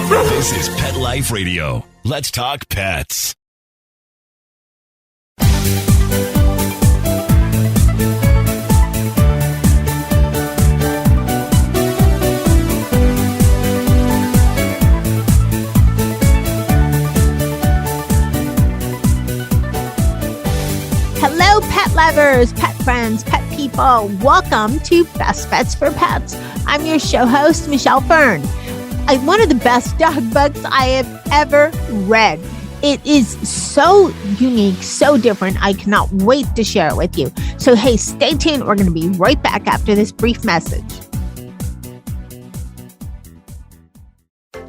This is Pet Life Radio. Let's talk pets. Hello, pet lovers, pet friends, pet people. Welcome to Best Pets for Pets. I'm your show host, Michelle Fern. One of the best dog books I have ever read. It is so unique, so different. I cannot wait to share it with you. So, hey, stay tuned. We're going to be right back after this brief message.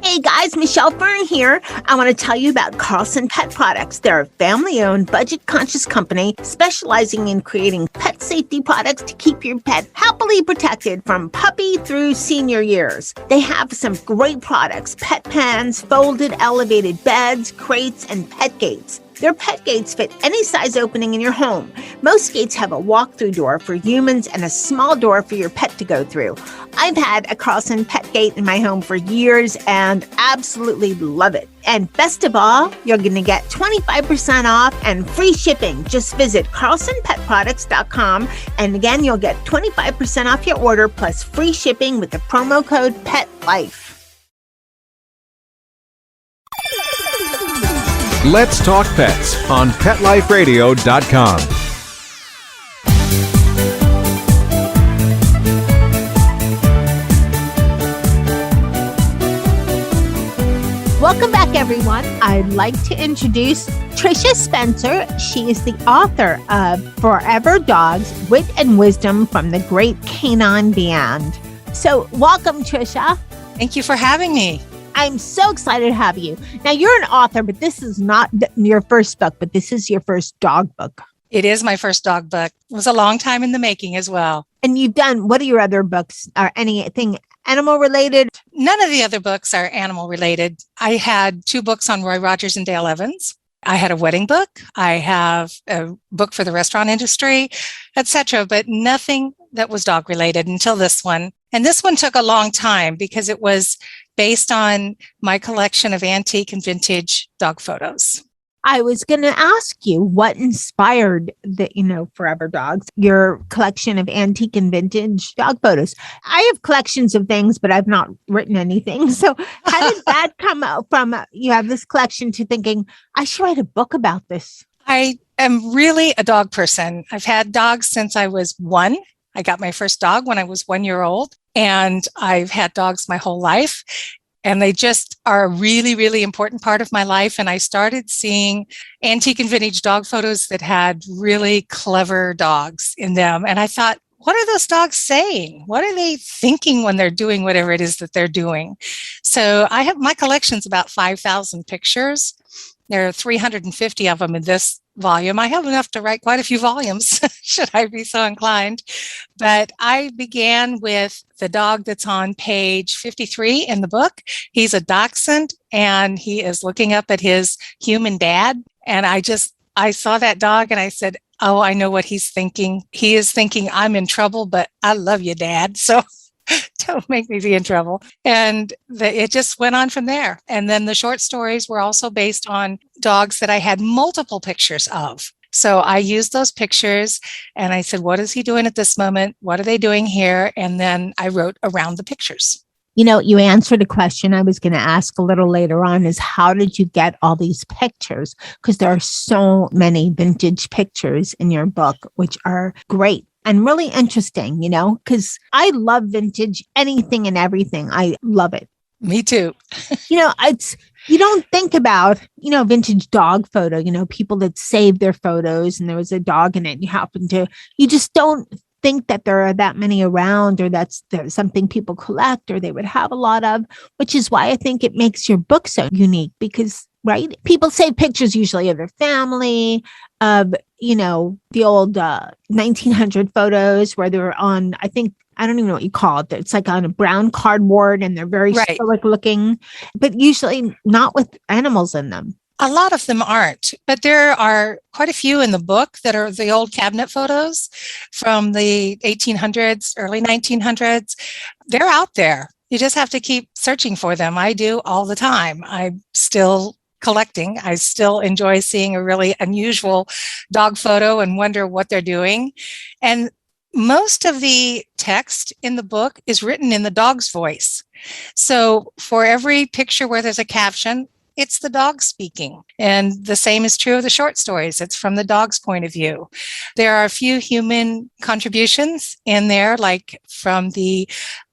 Hey guys, Michelle Fern here. I want to tell you about Carlson Pet Products. They're a family-owned, budget-conscious company specializing in creating pet safety products to keep your pet happily protected from puppy through senior years. They have some great products: pet pens, folded elevated beds, crates, and pet gates. Their pet gates fit any size opening in your home. Most gates have a walk-through door for humans and a small door for your pet to go through. I've had a Carlson pet gate in my home for years and absolutely love it. And best of all, you're going to get 25% off and free shipping. Just visit carlsonpetproducts.com. And again, you'll get 25% off your order plus free shipping with the promo code PETLIFE. Let's Talk Pets on PetLifeRadio.com. Welcome back, everyone. I'd like to introduce Tricia Spencer. She is the author of Forever Dogs, Wit and Wisdom from the Great Canine Beyond. So welcome, Tricia. Thank you for having me. I'm so excited to have you. Now, you're an author, but this is not your first book, but this is your first dog book. It is my first dog book. It was a long time in the making as well. And you've done, what are your other books? Are anything animal related? None of the other books are animal related. I had 2 books on Roy Rogers and Dale Evans. I had a wedding book. I have a book for the restaurant industry, etc., but nothing that was dog related until this one. And this one took a long time because it was based on my collection of antique and vintage dog photos. I was going to ask you what inspired the, Forever Dogs, your collection of antique and vintage dog photos. I have collections of things, but I've not written anything. So how did that come out from, you have this collection to thinking, I should write a book about this? I am really a dog person. I've had dogs since I was 1. I got my first dog when I was 1 year old, and I've had dogs my whole life. And they just are a really, really important part of my life. And I started seeing antique and vintage dog photos that had really clever dogs in them. And I thought, what are those dogs saying? What are they thinking when they're doing whatever it is that they're doing? So I have my collection's about 5,000 pictures. There are 350 of them in this volume. I have enough to write quite a few volumes, should I be so inclined. But I began with the dog that's on page 53 in the book. He's a dachshund, and he is looking up at his human dad. And I saw that dog and I said, oh, I know what he's thinking. He is thinking, I'm in trouble, but I love you, Dad. So don't make me be in trouble. And it just went on from there. And then the short stories were also based on dogs that I had multiple pictures of. So I used those pictures and I said, what is he doing at this moment? What are they doing here? And then I wrote around the pictures. You answered a question I was going to ask a little later on, is how did you get all these pictures? Because there are so many vintage pictures in your book, which are great. And really interesting, because I love vintage, anything and everything. I love it. Me too. You don't think about, vintage dog photo, people that save their photos and there was a dog in it. You just don't think that there are that many around, or there's something people collect or they would have a lot of, which is why I think it makes your book so unique because, right? People save pictures usually of their family, of, the old 1900 photos where they were on, I don't even know what you call it. It's like on a brown cardboard and they're very stoic looking, but usually not with animals in them. A lot of them aren't, but there are quite a few in the book that are the old cabinet photos from the 1800s, early 1900s. They're out there. You just have to keep searching for them. I do all the time. I'm still collecting. I still enjoy seeing a really unusual dog photo and wonder what they're doing. And most of the text in the book is written in the dog's voice. So for every picture where there's a caption, it's the dog speaking. And the same is true of the short stories. It's from the dog's point of view. There are a few human contributions in there, like from the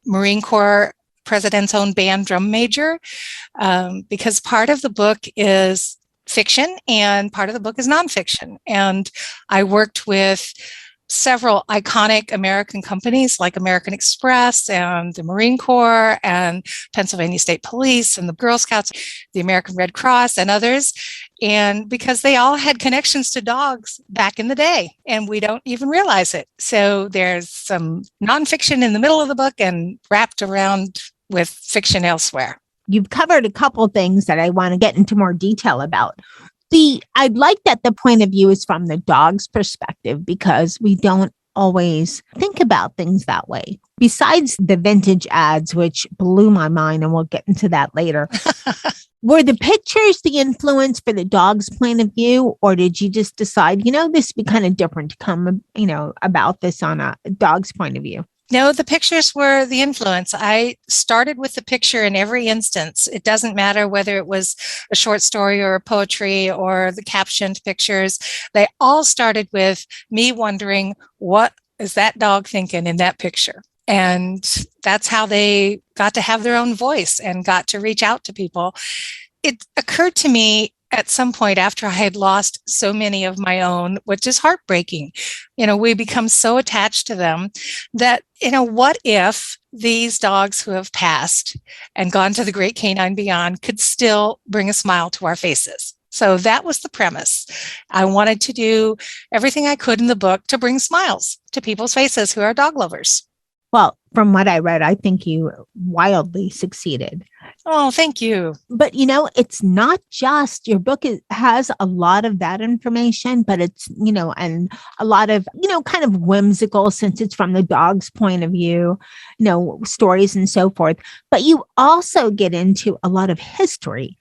Marine Corps President's Own Band drum major, because part of the book is fiction and part of the book is nonfiction. And I worked with several iconic American companies like American Express and the Marine Corps and Pennsylvania State Police and the Girl Scouts, the American Red Cross and others. And because they all had connections to dogs back in the day, and we don't even realize it. So there's some nonfiction in the middle of the book and wrapped around with fiction elsewhere. You've covered a couple things that I want to get into more detail about. I'd like that the point of view is from the dog's perspective, because we don't always think about things that way. Besides the vintage ads, which blew my mind, and we'll get into that later. Were the pictures the influence for the dog's point of view, or did you just decide, this would be kind of different to come, about this on a dog's point of view? No, the pictures were the influence. I started with the picture in every instance. It doesn't matter whether it was a short story or a poetry or the captioned pictures. They all started with me wondering, what is that dog thinking in that picture? And that's how they got to have their own voice and got to reach out to people. It occurred to me at some point after I had lost so many of my own, which is heartbreaking. We become so attached to them that, what if these dogs who have passed and gone to the great canine beyond could still bring a smile to our faces? So that was the premise. I wanted to do everything I could in the book to bring smiles to people's faces who are dog lovers. Well, from what I read, I think you wildly succeeded. Oh, thank you. But, it's not just your book has a lot of that information, but it's, and a lot of, kind of whimsical, since it's from the dog's point of view, stories and so forth. But you also get into a lot of history,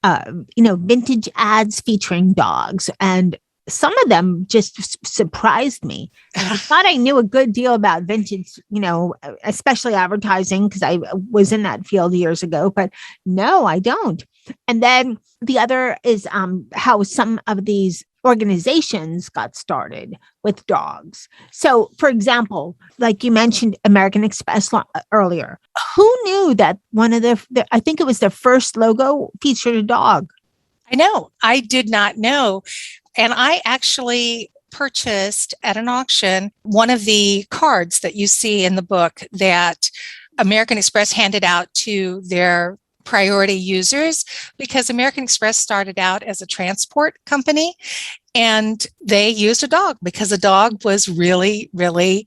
vintage ads featuring dogs, and some of them just surprised me. I thought I knew a good deal about vintage, especially advertising, because I was in that field years ago, but no, I don't. And then the other is how some of these organizations got started with dogs. So, for example, like you mentioned American Express earlier, who knew that one of I think it was their first logo featured a dog? I know. I did not know. And I actually purchased at an auction one of the cards that you see in the book that American Express handed out to their priority users, because American Express started out as a transport company and they used a dog because the dog was really, really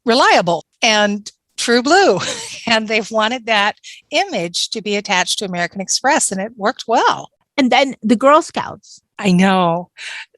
reliable and true blue. And they've wanted that image to be attached to American Express, and it worked well. And then the Girl Scouts. I know.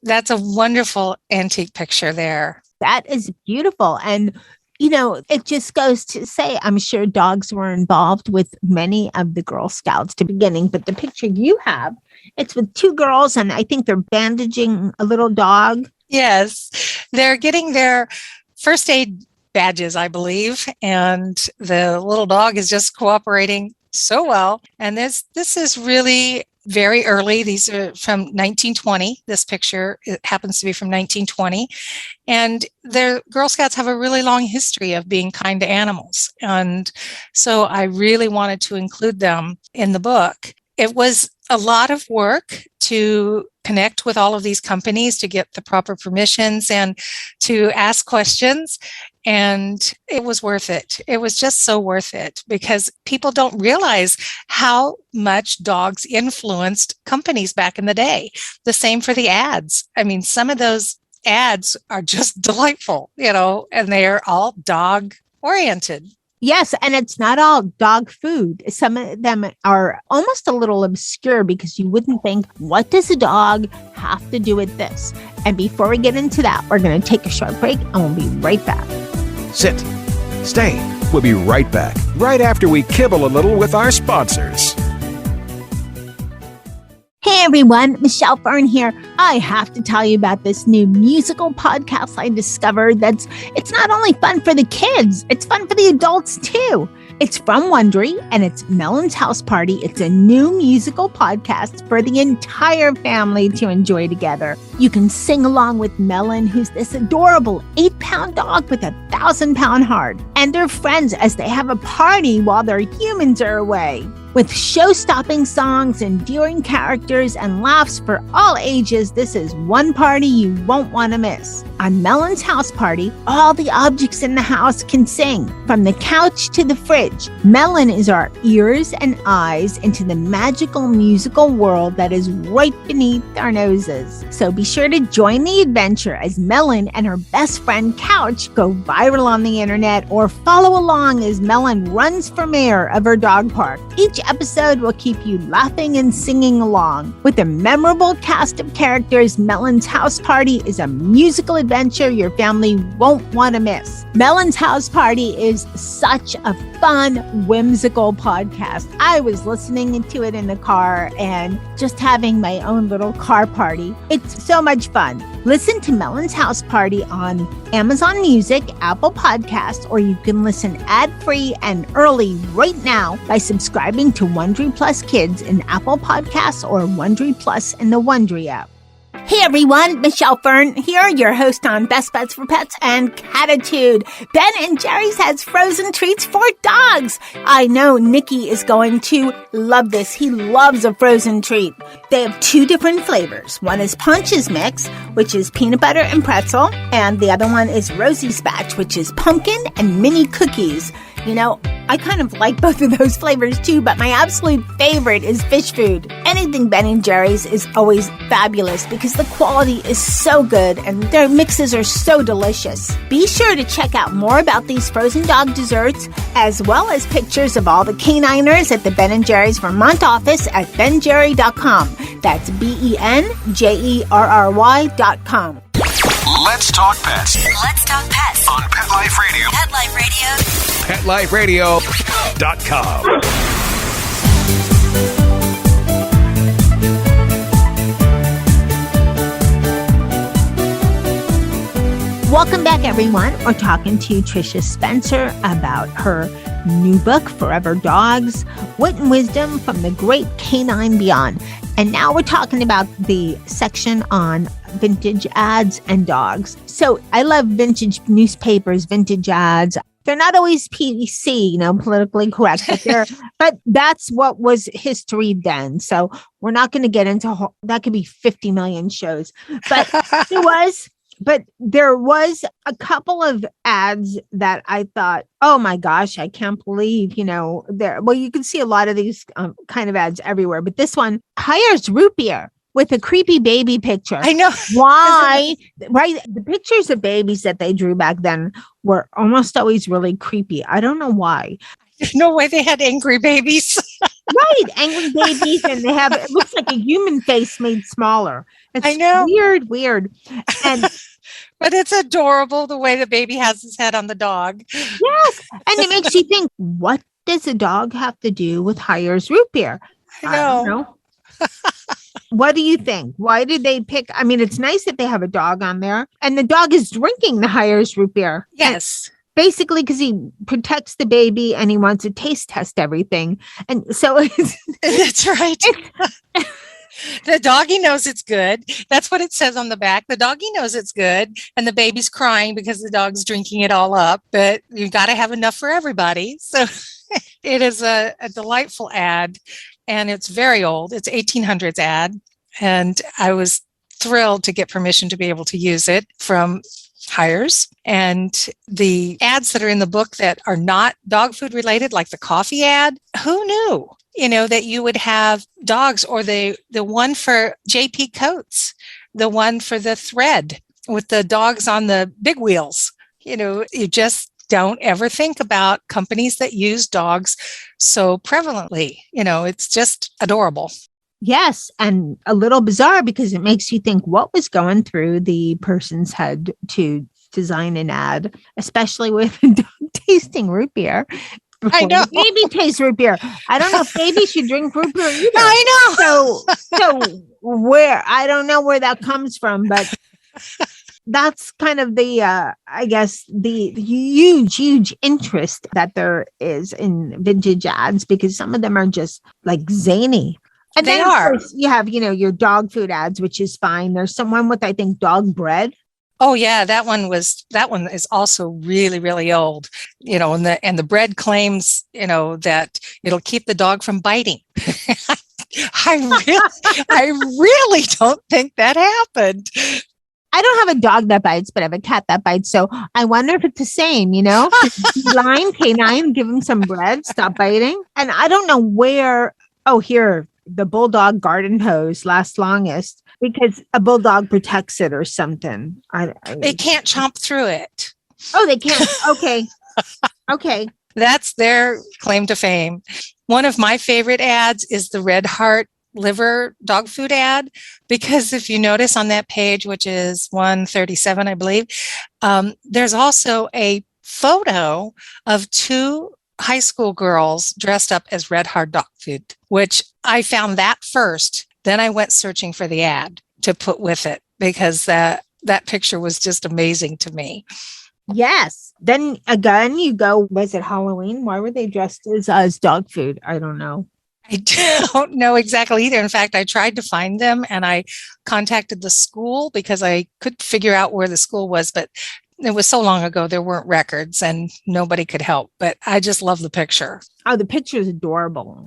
That's a wonderful antique picture there. That is beautiful. And, it just goes to say, I'm sure dogs were involved with many of the Girl Scouts to beginning. But the picture you have, it's with two girls, and I think they're bandaging a little dog. Yes. They're getting their first aid badges, I believe. And the little dog is just cooperating so well. And this is really very early. These are from 1920. This picture, it happens to be from 1920. And the Girl Scouts have a really long history of being kind to animals. And so I really wanted to include them in the book. It was a lot of work to connect with all of these companies to get the proper permissions and to ask questions. And it was worth it. It was just so worth it, because people don't realize how much dogs influenced companies back in the day. The same for the ads. I mean, some of those ads are just delightful, and they are all dog oriented. Yes, and it's not all dog food. Some of them are almost a little obscure, because you wouldn't think, what does a dog have to do with this? And before we get into that, we're going to take a short break, and we'll be right back. Sit. Stay. We'll be right back, right after we kibble a little with our sponsors. Hey everyone, Michelle Fern here. I have to tell you about this new musical podcast I discovered it's not only fun for the kids, it's fun for the adults too. It's from Wondery and it's Melon's House Party. It's a new musical podcast for the entire family to enjoy together. You can sing along with Melon, who's this adorable 8-pound dog with a 1,000-pound heart, and their friends as they have a party while their humans are away. With show-stopping songs, endearing characters, and laughs for all ages, this is one party you won't want to miss. On Melon's House Party, all the objects in the house can sing, from the couch to the fridge. Melon is our ears and eyes into the magical musical world that is right beneath our noses. So be sure to join the adventure as Melon and her best friend Couch go viral on the internet, or follow along as Melon runs for mayor of her dog park. Each episode will keep you laughing and singing along. With a memorable cast of characters, Melon's House Party is a musical adventure your family won't want to miss. Melon's House Party is such a fun, whimsical podcast. I was listening to it in the car and just having my own little car party. It's so much fun. Listen to Melon's House Party on Amazon Music, Apple Podcasts, or you can listen ad-free and early right now by subscribing to Wondery Plus Kids in Apple Podcasts or Wondery Plus in the Wondery app. Hey everyone, Michelle Fern here, your host on Best Bets for Pets and Catitude. Ben and Jerry's has frozen treats for dogs. I know Nikki is going to love this. He loves a frozen treat. They have 2 different flavors. One is Punch's Mix, which is peanut butter and pretzel, and the other one is Rosie's Batch, which is pumpkin and mini cookies. You know, I kind of like both of those flavors too, but my absolute favorite is fish food. Anything Ben & Jerry's is always fabulous because the quality is so good and their mixes are so delicious. Be sure to check out more about these frozen dog desserts, as well as pictures of all the caniners at the Ben & Jerry's Vermont office at benjerry.com. That's BENJERRY.com. Let's talk pets. Let's talk pets On Pet Life Radio. Pet Life Radio. PetLifeRadio.com. Welcome back, everyone. We're talking to Tricia Spencer about her new book, Forever Dogs, Wit and Wisdom from the Great Canine Beyond. And now we're talking about the section on vintage ads and dogs. So I love vintage newspapers, vintage ads. They're not always PC, politically correct, but that's what was history then. So we're not going to get into that. Could be 50 million shows, but there was a couple of ads that I thought, oh my gosh, I can't believe, well, you can see a lot of these kind of ads everywhere, but this one hires root beer with a creepy baby picture. I know. Why? Right. The pictures of babies that they drew back then were almost always really creepy. I don't know why. No way they had angry babies. Right. Angry babies. And it looks like a human face made smaller. It's I know. Weird. And but it's adorable the way the baby has his head on the dog. Yes. And it makes you think, what does a dog have to do with Hires root beer? I don't know. What do you think? Why did they pick? I mean, it's nice that they have a dog on there and the dog is drinking the Hires root beer. Yes. Basically, because he protects the baby and he wants to taste test everything. And so that's right. The doggy knows it's good. That's what it says on the back. The doggy knows it's good. And the baby's crying because the dog's drinking it all up. But you got to have enough for everybody. So it is a delightful ad. And it's very old. It's 1800s ad. And I was thrilled to get permission to be able to use it from Hires. And the ads that are in the book that are not dog food related, like the coffee ad, who knew? That you would have dogs, or the one for JP Coats, the one for the Thread with the dogs on the big wheels. You just don't ever think about companies that use dogs so prevalently. It's just adorable. Yes. And a little bizarre because it makes you think what was going through the person's head to design an ad, especially with tasting root beer. I know. The baby tastes root beer. I don't know if baby should drink root beer either. I know. So where, I don't know where that comes from, but that's kind of the, I guess, the huge interest that there is in vintage ads, because some of them are just like zany. And They then are. Of course, you have, your dog food ads, which is fine. There's someone with, I think, dog bread. Oh yeah, that one is also really, really old, and the bread claims, that it'll keep the dog from biting. I really don't think that happened. I don't have a dog that bites, but I have a cat that bites. So I wonder if it's the same, Line canine, give him some bread, stop biting. And I don't know where, here, the bulldog garden hose lasts longest because a bulldog protects it or something. They can't chomp through it. Oh, they can't. Okay. Okay. That's their claim to fame. One of my favorite ads is the Red Heart liver dog food ad, because if you notice on that page, which is 137, I believe, there's also a photo of two high school girls dressed up as Red Heart dog food, which I found that first. Then I went searching for the ad to put with it, because that picture was just amazing to me. Yes. Then again, you go, was it Halloween? Why were they dressed as dog food? I don't know. I don't know exactly either. In fact, I tried to find them and I contacted the school because I couldn't figure out where the school was, but it was so long ago, there weren't records and nobody could help. But I just love the picture. Oh, the picture is adorable.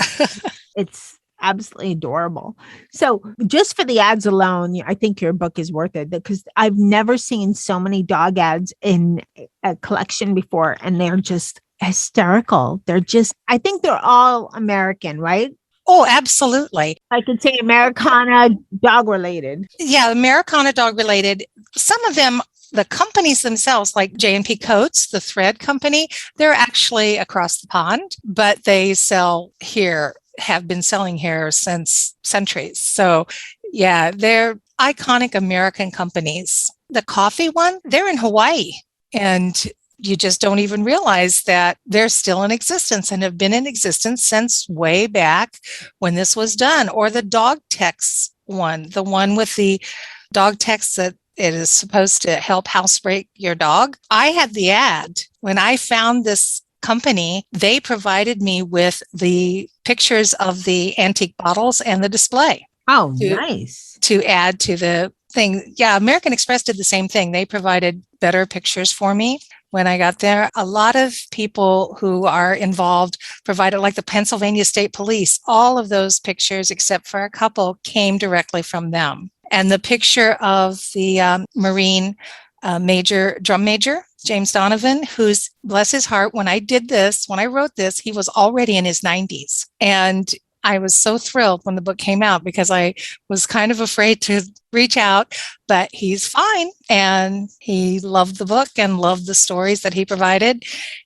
It's absolutely adorable. So just for the ads alone, I think your book is worth it, because I've never seen so many dog ads in a collection before, and they're just hysterical. I think they're all American, right? Oh, absolutely. I could say Americana dog related. Yeah, Americana dog related. Some of them, the companies themselves, like J&P Coats, the thread company, they're actually across the pond, but they have been selling here since centuries. So yeah, they're iconic American companies. The coffee one, they're in Hawaii, and you just don't even realize that they're still in existence and have been in existence since way back when this was done. Or the dog text one, the one with the dog text that it is supposed to help housebreak your dog. I had the ad. When I found this company, they provided me with the pictures of the antique bottles and the display. Oh, nice. To add to the thing. Yeah, American Express did the same thing. They provided better pictures for me when I got there. A lot of people who are involved provided, like the Pennsylvania State Police, all of those pictures, except for a couple, came directly from them. And the picture of the Marine drum major, James Donovan, who's, bless his heart, when I wrote this, he was already in his 90s. And I was so thrilled when the book came out, because I was kind of afraid to reach out, but he's fine. And he loved the book and loved the stories that he provided.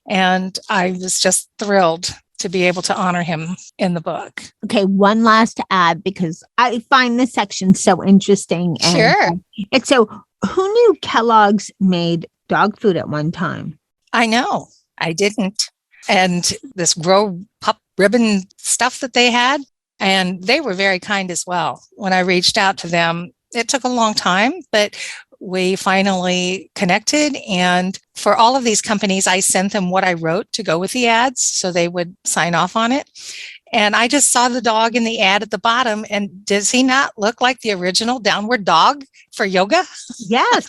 And I was just thrilled to be able to honor him in the book. Okay, one last ad, because I find this section so interesting. And, sure. And so who knew Kellogg's made dog food at one time? I know. I didn't. And this Grow Pup ribbon stuff that they had, and they were very kind as well. When I reached out to them, it took a long time, but we finally connected. And for all of these companies, I sent them what I wrote to go with the ads so they would sign off on it. And I just saw the dog in the ad at the bottom. And does he not look like the original downward dog for yoga? Yes.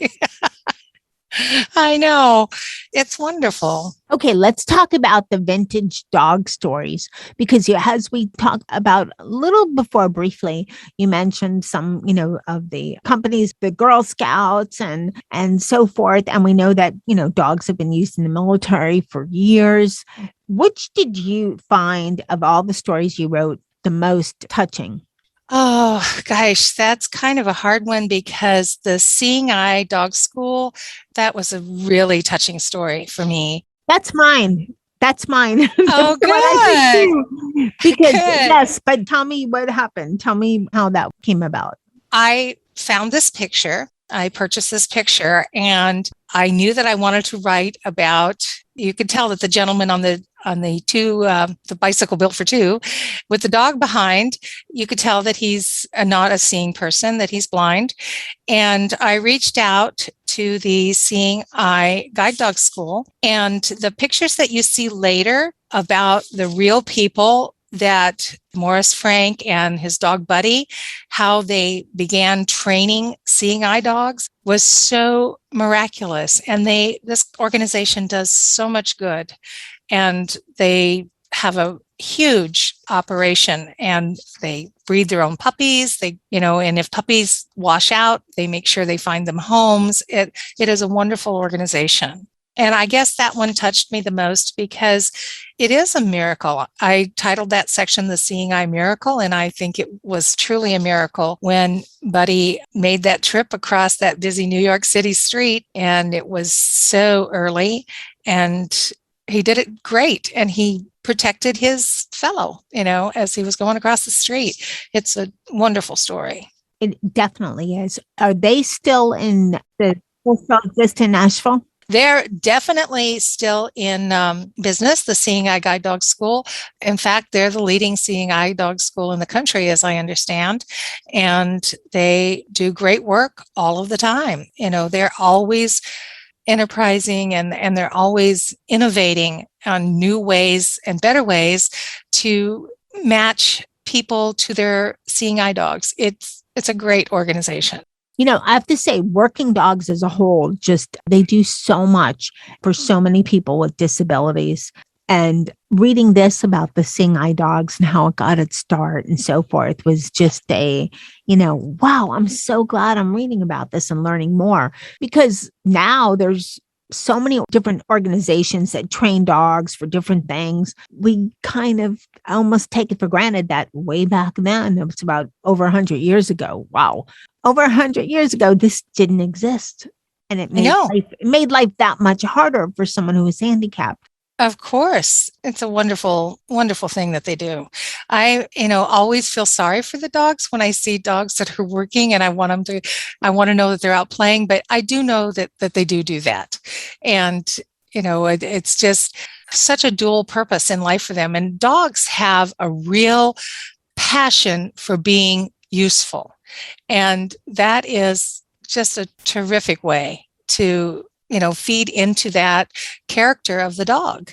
I know. It's wonderful. Okay, let's talk about the vintage dog stories, because as we talked about a little before briefly, you mentioned some, of the companies, the Girl Scouts and so forth. And we know that, dogs have been used in the military for years. Which did you find of all the stories you wrote the most touching? Oh, gosh, that's kind of a hard one, because the Seeing Eye Dog School, that was a really touching story for me. That's mine. Oh, good. Because, yes, but tell me what happened. Tell me how that came about. I found this picture I purchased this picture, and I knew that I wanted to write about, you could tell that the gentleman on the bicycle built for two, with the dog behind, you could tell that he's not a seeing person, that he's blind. And I reached out to the Seeing Eye Guide Dog School, and the pictures that you see later about the real people that Morris Frank and his dog Buddy, how they began training seeing eye dogs, was so miraculous. And this organization does so much good. And they have a huge operation, and they breed their own puppies. And if puppies wash out, they make sure they find them homes. It is a wonderful organization. And I guess that one touched me the most because it is a miracle. I titled that section The Seeing Eye Miracle, and I think it was truly a miracle when Buddy made that trip across that busy New York City street, and it was so early, and he did it great, and he protected his fellow, as he was going across the street. It's a wonderful story. It definitely is. Are they still in exist in Nashville? They're definitely still in business, the Seeing Eye Guide Dog School. In fact, they're the leading Seeing Eye Dog School in the country, as I understand. And they do great work all of the time. They're always enterprising, and they're always innovating on new ways and better ways to match people to their seeing eye dogs. It's a great organization. I have to say, working dogs as a whole, they do so much for so many people with disabilities. And reading this about the seeing eye dogs and how it got its start and so forth was just wow, I'm so glad I'm reading about this and learning more, because now there's so many different organizations that train dogs for different things. We kind of almost take it for granted that way back then, it was about over 100 years ago. Wow. Over 100 years ago, this didn't exist. And it made life that much harder for someone who was handicapped. Of course. It's a wonderful, wonderful thing that they do. I, always feel sorry for the dogs when I see dogs that are working, and I want to know that they're out playing, but I do know that they do that. And, it's just such a dual purpose in life for them. And dogs have a real passion for being useful. And that is just a terrific way to feed into that character of the dog,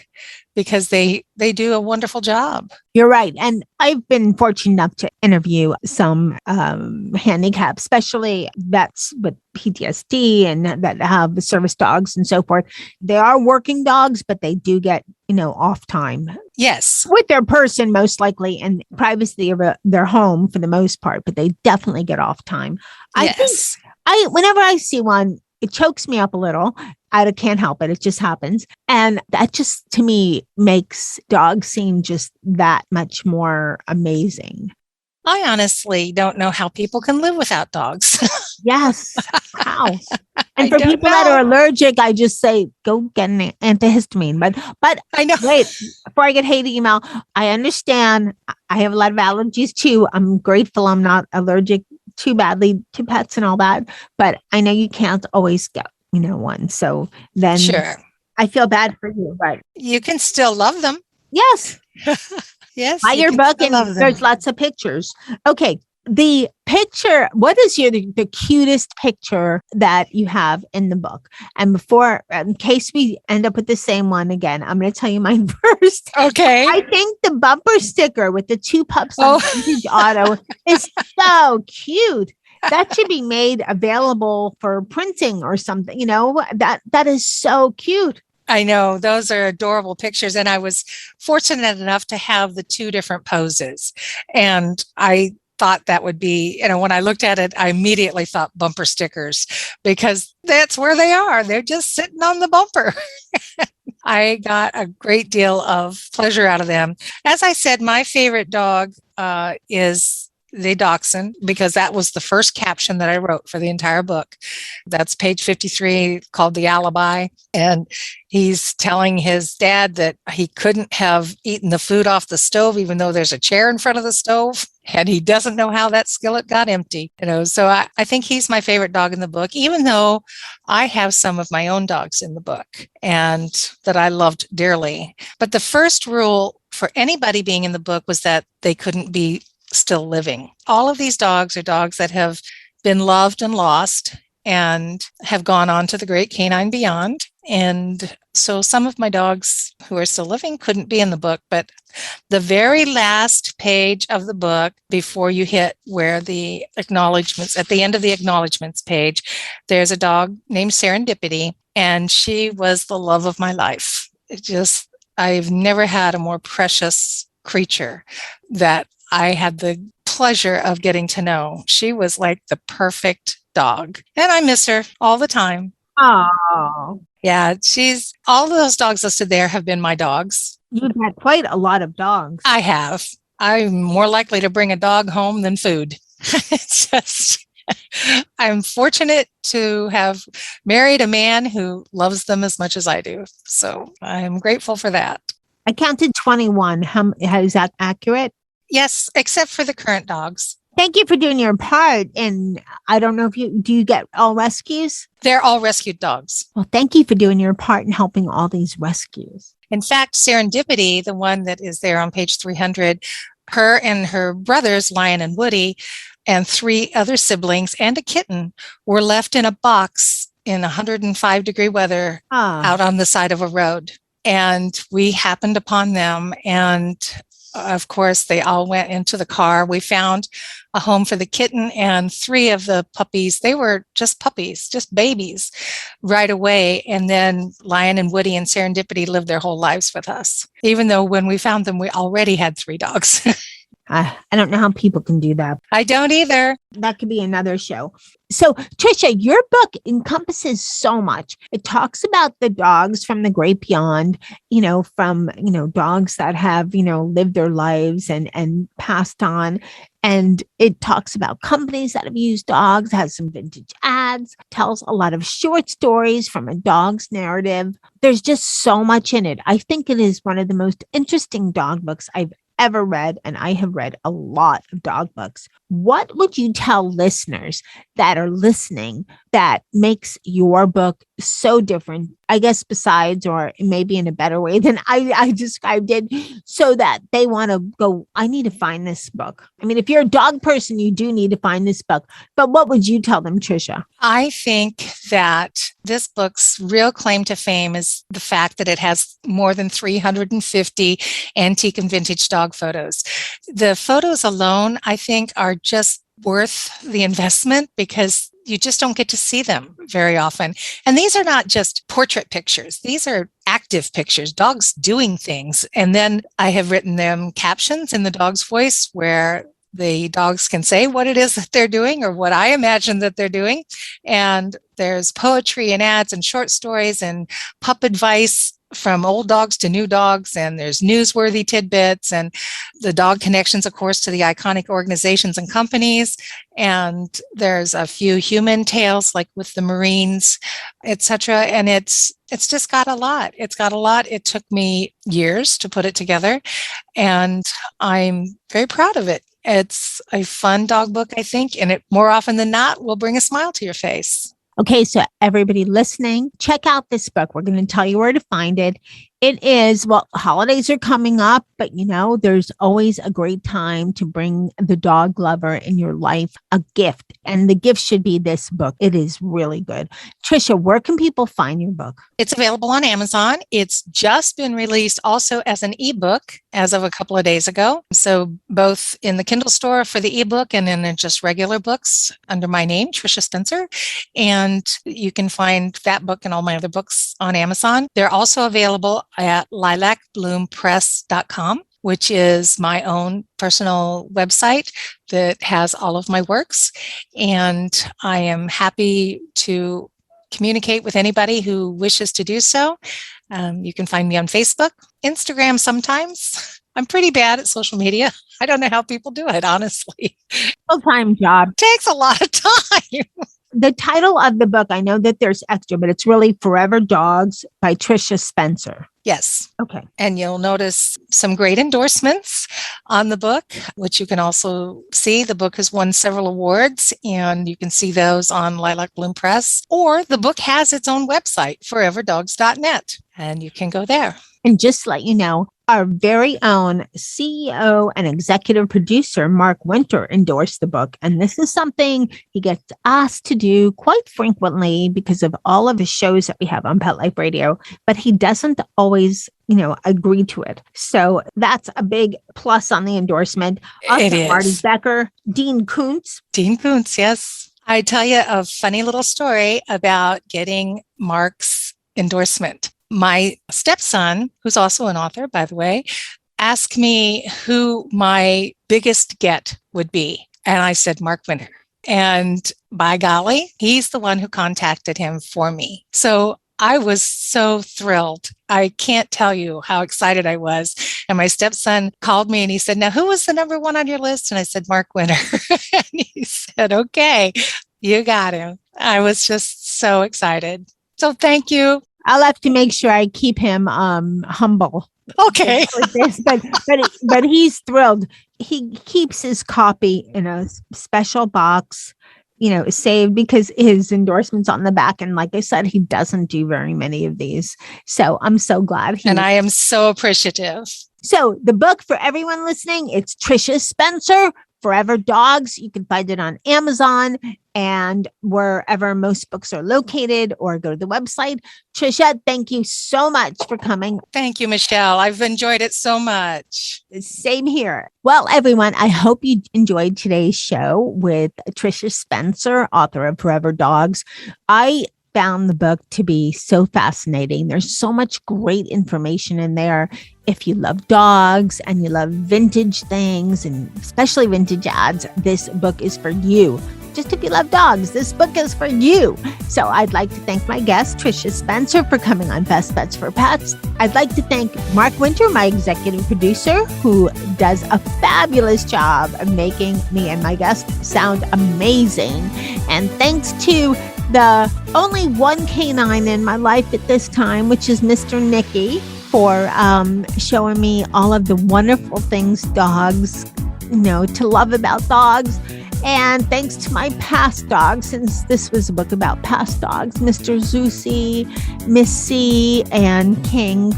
because they do a wonderful job. You're right. And I've been fortunate enough to interview some handicapped, especially vets with PTSD and that have service dogs and so forth. They are working dogs, but they do get, off time. Yes. With their person, most likely, and privacy of their home for the most part, but they definitely get off time. Yes. I think whenever I see one, it chokes me up a little. I can't help it. It just happens. And that just, to me, makes dogs seem just that much more amazing. I honestly don't know how people can live without dogs. Yes. How? And for people that are allergic, I just say, go get an antihistamine. But I know. Wait, before I get hate email, I understand. I have a lot of allergies too. I'm grateful I'm not allergic too badly to pets and all that. But I know you can't always get, one. So then sure. I feel bad for you, but you can still love them. Yes. Yes. Buy your book, and there's lots of pictures. Okay. The picture, what is the cutest picture that you have in the book? And before, in case we end up with the same one again, I'm going to tell you mine first. Okay. I think the bumper sticker with the two pups on Vintage Auto is so cute. That should be made available for printing or something. That is so cute. I know, those are adorable pictures. And I was fortunate enough to have the two different poses. And I thought that would be, when I looked at it, I immediately thought bumper stickers, because that's where they are. They're just sitting on the bumper. I got a great deal of pleasure out of them. As I said, my favorite dog is the dachshund, because that was the first caption that I wrote for the entire book. That's page 53, called The Alibi. And he's telling his dad that he couldn't have eaten the food off the stove, even though there's a chair in front of the stove. and he doesn't know how that skillet got empty. So I think he's my favorite dog in the book, even though I have some of my own dogs in the book and that I loved dearly. But the first rule for anybody being in the book was that they couldn't be still living. All of these dogs are dogs that have been loved and lost and have gone on to the great canine beyond. And so some of my dogs who are still living couldn't be in the book, but the very last page of the book, before you hit where the acknowledgments, at the end of the acknowledgments page, there's a dog named Serendipity, and she was the love of my life. I've never had a more precious creature that I had the pleasure of getting to know. She was like the perfect dog, and I miss her all the time. Oh, yeah, all of those dogs listed there have been my dogs. You've had quite a lot of dogs. I have. I'm more likely to bring a dog home than food. It's just, I'm fortunate to have married a man who loves them as much as I do. So I'm grateful for that. I counted 21. How is that accurate? Yes, except for the current dogs. Thank you for doing your part. And I don't know if do you get all rescues? They're all rescued dogs. Well, thank you for doing your part in helping all these rescues. In fact, Serendipity, the one that is there on page 300, her and her brothers, Lion and Woody, and 3 other siblings and a kitten were left in a box in 105-degree weather out on the side of a road. And we happened upon them, and of course, they all went into the car. We found a home for the kitten, and 3 of the puppies, they were just puppies, just babies right away. And then Lion and Woody and Serendipity lived their whole lives with us, even though when we found them, we already had 3 dogs. I don't know how people can do that. I don't either. That could be another show. So, Tricia, your book encompasses so much. It talks about the dogs from the great beyond, from, dogs that have, lived their lives and passed on. And it talks about companies that have used dogs, has some vintage ads, tells a lot of short stories from a dog's narrative. There's just so much in it. I think it is one of the most interesting dog books I've ever read, and I have read a lot of dog books. What would you tell listeners that are listening that makes your book so different? I guess besides, or maybe in a better way than I described it, so that they want to go, I need to find this book. I mean, if you're a dog person, you do need to find this book. But what would you tell them, Tricia? I think that this book's real claim to fame is the fact that it has more than 350 antique and vintage dog photos. The photos alone, I think, are just worth the investment because you just don't get to see them very often. And these are not just portrait pictures. These are active pictures, dogs doing things. And then I have written them captions in the dog's voice where the dogs can say what it is that they're doing or what I imagine that they're doing. And there's poetry and ads and short stories and pup advice from old dogs to new dogs, and there's newsworthy tidbits and the dog connections, of course, to the iconic organizations and companies. And there's a few human tales like with the Marines, etc. And it's just got a lot. It's got a lot. It took me years to put it together, and I'm very proud of it. It's a fun dog book, I think, and it more often than not will bring a smile to your face. Okay, so everybody listening, check out this book. We're going to tell you where to find it. It is, holidays are coming up, but there's always a great time to bring the dog lover in your life a gift. And the gift should be this book. It is really good. Tricia, where can people find your book? It's available on Amazon. It's just been released also as an ebook as of a couple of days ago. So both in the Kindle store for the ebook and in just regular books under my name, Tricia Spencer. And you can find that book and all my other books on Amazon. They're also available at lilacbloompress.com, which is my own personal website that has all of my works. And I am happy to communicate with anybody who wishes to do so. You can find me on Facebook, Instagram sometimes. I'm pretty bad at social media. I don't know how people do it, honestly. Full-time job. Takes a lot of time. the title of the book, I know that there's extra, but it's really Forever Dogs by Tricia Spencer. Yes. Okay. And you'll notice some great endorsements on the book, which you can also see. The book has won several awards, and you can see those on Lilac Bloom Press, or the book has its own website, foreverdogs.net, and you can go there. And just to let you know, our very own CEO and executive producer, Mark Winter, endorsed the book. And this is something he gets asked to do quite frequently because of all of the shows that we have on Pet Life Radio, but he doesn't always, agree to it. So that's a big plus on the endorsement. Also, It is. Marty Becker, Dean Koontz. Dean Koontz, yes. I tell you a funny little story about getting Mark's endorsement. My stepson, who's also an author, by the way, asked me who my biggest get would be. And I said, Mark Winter. And by golly, he's the one who contacted him for me. So I was so thrilled. I can't tell you how excited I was. And my stepson called me and he said, now, who was the number one on your list? And I said, Mark Winter. And he said, okay, you got him. I was just so excited. So thank you. I'll have to make sure I keep him humble. Okay. With this, but he's thrilled. He keeps his copy in a special box, saved because his endorsement's on the back. And like I said, he doesn't do very many of these. So I'm so glad. And I am so appreciative. So the book for everyone listening, it's Tricia Spencer, Forever Dogs. You can find it on Amazon and wherever most books are located, or go to the website. Tricia, thank you so much for coming. Thank you, Michelle. I've enjoyed it so much. Same here. Well, everyone, I hope you enjoyed today's show with Tricia Spencer, author of Forever Dogs. I found the book to be so fascinating. There's so much great information in there. If you love dogs and you love vintage things, and especially vintage ads, this book is for you. Just if you love dogs, this book is for you. So I'd like to thank my guest, Tricia Spencer, for coming on Best Bets for Pets. I'd like to thank Mark Winter, my executive producer, who does a fabulous job of making me and my guests sound amazing. And thanks to the only one canine in my life at this time, which is Mr. Nicky, for showing me all of the wonderful things dogs, to love about dogs. And thanks to my past dogs, since this was a book about past dogs, Mr. Zusi, Missy, and King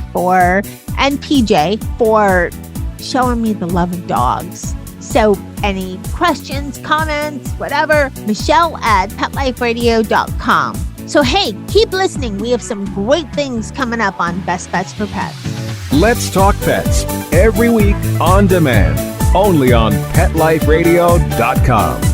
and PJ for showing me the love of dogs. So any questions, comments, whatever, Michelle at PetLifeRadio.com. So hey, keep listening. We have some great things coming up on Best Bets for Pets. Let's Talk Pets, every week on demand, only on PetLifeRadio.com.